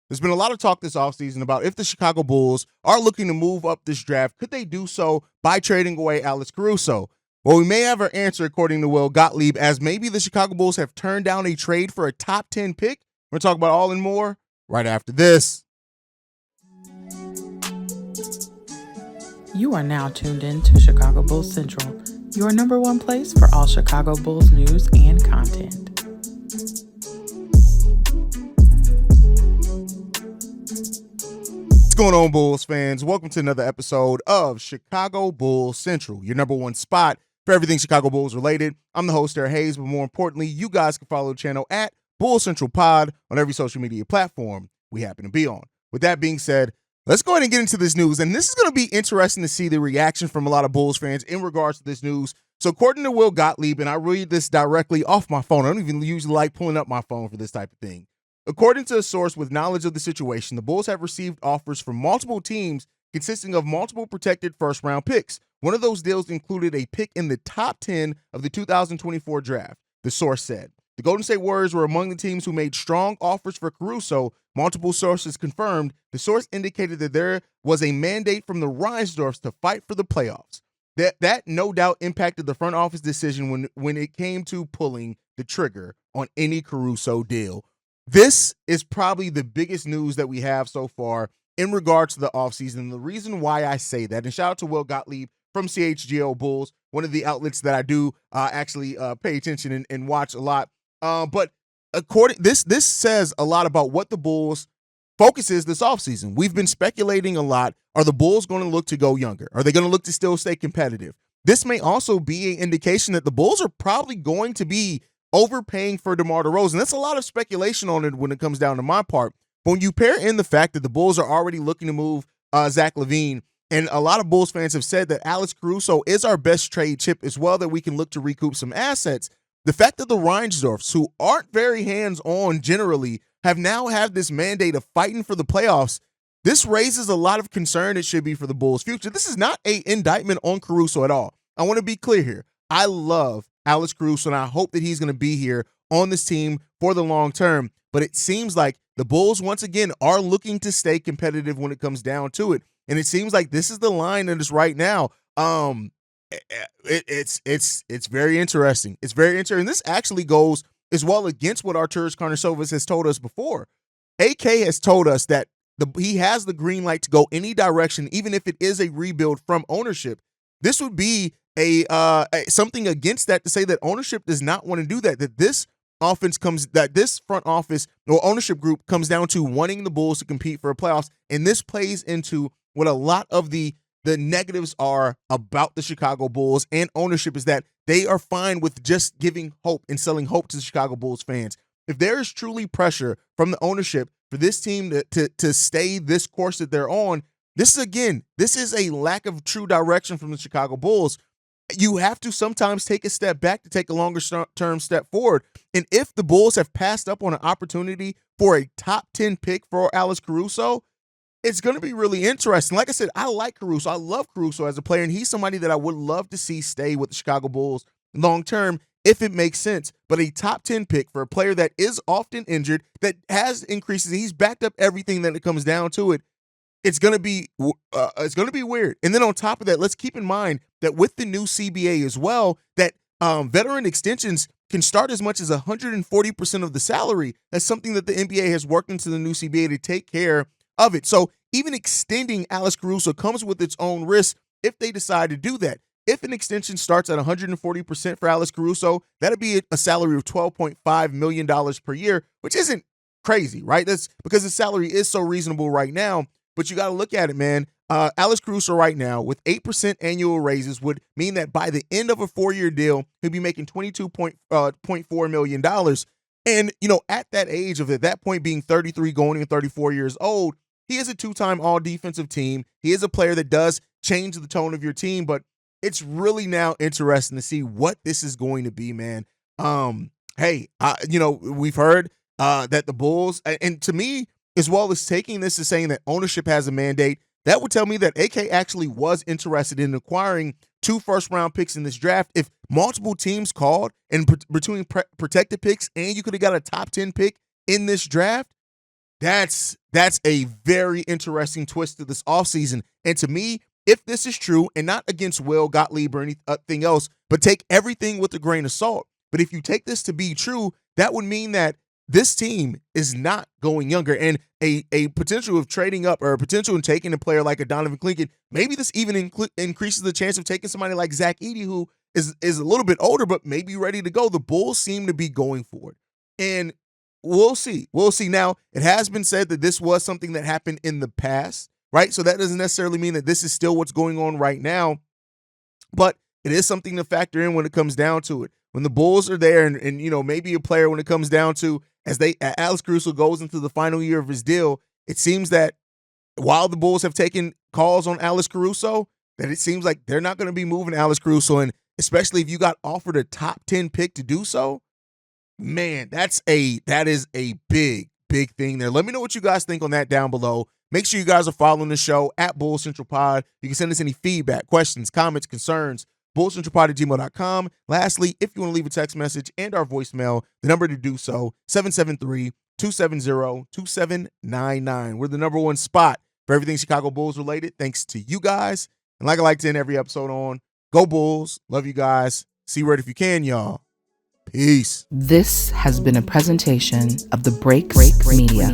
There's been a lot of talk this offseason about if the Chicago Bulls are looking to move up this draft, could they do so by trading away Alex Caruso? Well, we may have our answer according to Will Gottlieb, as maybe the Chicago Bulls have turned down a trade for a top 10 pick. We're going to talk about all and more right after this. You are now tuned in to Chicago Bulls Central, your number one place for all Chicago Bulls news and content. What's going on, Bulls fans? Welcome to another episode of Chicago Bulls Central, your number one spot for everything Chicago Bulls related. I'm the host, Jerry Haize, but more importantly, you guys can follow the channel at Bulls Central Pod on every social media platform we happen to be on. With that being said, let's go ahead and get into this news. And this is going to be interesting to see the reaction from a lot of Bulls fans in regards to this news. So according to Will Gottlieb, and I read this directly off my phone. I don't even usually like pulling up my phone for this type of thing. According to a source with knowledge of the situation, the Bulls have received offers from multiple teams consisting of multiple protected first-round picks. One of those deals included a pick in the top 10 of the 2024 draft, the source said. The Golden State Warriors were among the teams who made strong offers for Caruso. Multiple sources confirmed. The source indicated that there was a mandate from the Reinsdorfs to fight for the playoffs. That no doubt impacted the front office decision when it came to pulling the trigger on any Caruso deal. This is probably the biggest news that we have so far in regards to the offseason. The reason why I say that, and shout out to Will Gottlieb from CHGO Bulls, one of the outlets that I do actually pay attention and watch a lot. But this says a lot about what the Bulls' focus is this offseason. We've been speculating a lot. Are the Bulls going to look to go younger? Are they going to look to still stay competitive? This may also be an indication that the Bulls are probably going to be overpaying for DeMar DeRozan. That's a lot of speculation on it when it comes down to my part. But when you pair in the fact that the Bulls are already looking to move Zach LaVine, and a lot of Bulls fans have said that Alex Caruso is our best trade chip as well, that we can look to recoup some assets. The fact that the Reinsdorfs, who aren't very hands-on generally, have now had this mandate of fighting for the playoffs, this raises a lot of concern. It should be for the Bulls' future. This is not an indictment on Caruso at all. I want to be clear here. I love Alex Caruso, and I hope that he's going to be here on this team for the long term. But it seems like the Bulls, once again, are looking to stay competitive when it comes down to it. And it seems like this is the line that is right now. It's very interesting. It's very interesting. This actually goes as well against what Arturas Karnisovas has told us before. AK has told us that he has the green light to go any direction, even if it is a rebuild from ownership. This would be something against that to say that ownership does not want to do that. That this front office or ownership group comes down to wanting the Bulls to compete for a playoffs, and this plays into what a lot of the negatives are about the Chicago Bulls and ownership, is that they are fine with just giving hope and selling hope to the Chicago Bulls fans. If there is truly pressure from the ownership for this team to stay this course that they're on, this is a lack of true direction from the Chicago Bulls. You have to sometimes take a step back to take a longer term step forward. And if the Bulls have passed up on an opportunity for a top 10 pick for Alex Caruso, it's going to be really interesting. Like I said, I like Caruso. I love Caruso as a player, and he's somebody that I would love to see stay with the Chicago Bulls long term if it makes sense. But a top 10 pick for a player that is often injured, that has increases, he's backed up everything that it comes down to it. It's going to be weird. And then on top of that, let's keep in mind that with the new CBA as well, that veteran extensions can start as much as 140% of the salary. That's something that the NBA has worked into the new CBA to take care of it. So even extending Alex Caruso comes with its own risk if they decide to do that. If an extension starts at 140% for Alex Caruso, that'll be a salary of $12.5 million per year, which isn't crazy, right? That's because the salary is so reasonable right now. But you got to look at it, man. Alex Caruso right now with 8% annual raises would mean that by the end of a 4-year deal, he'll be making $22.4 million. And, at that age of at that point being 33 going into 34 years old, he is a 2-time all-defensive team. He is a player that does change the tone of your team, but it's really now interesting to see what this is going to be, man. We've heard that the Bulls, and to me, as well as taking this as saying that ownership has a mandate, that would tell me that AK actually was interested in acquiring 2 first-round picks in this draft. If multiple teams called and between protected picks and you could have got a top 10 pick in this draft, That's a very interesting twist to this offseason. And to me, if this is true, and not against Will Gottlieb or anything else, but take everything with a grain of salt. But if you take this to be true, that would mean that this team is not going younger. And a potential of trading up, or a potential in taking a player like a Donovan Clingan, maybe this even increases the chance of taking somebody like Zach Edey, who is a little bit older, but maybe ready to go. The Bulls seem to be going for it. And we'll see. We'll see. Now, it has been said that this was something that happened in the past, right? So that doesn't necessarily mean that this is still what's going on right now, but it is something to factor in when it comes down to it. When the Bulls are there, and you know, maybe a player, when it comes down to, as Alex Caruso goes into the final year of his deal, it seems that while the Bulls have taken calls on Alex Caruso, that it seems like they're not going to be moving Alex Caruso, and especially if you got offered a top 10 pick to do so, man, that is a big thing there. Let me know what you guys think on that down below. Make sure you guys are following the show at Bull Central Pod. You can send us any feedback, questions, comments, concerns, bullcentralpod@gmail.com. Lastly, if you want to leave a text message and our voicemail, the number to do so, 773-270-2799. We're the number one spot for everything Chicago Bulls related, thanks to you guys. And like I like to end every episode on, go Bulls. Love you guys. See red if you can, y'all. Peace. This has been a presentation of the Break Media.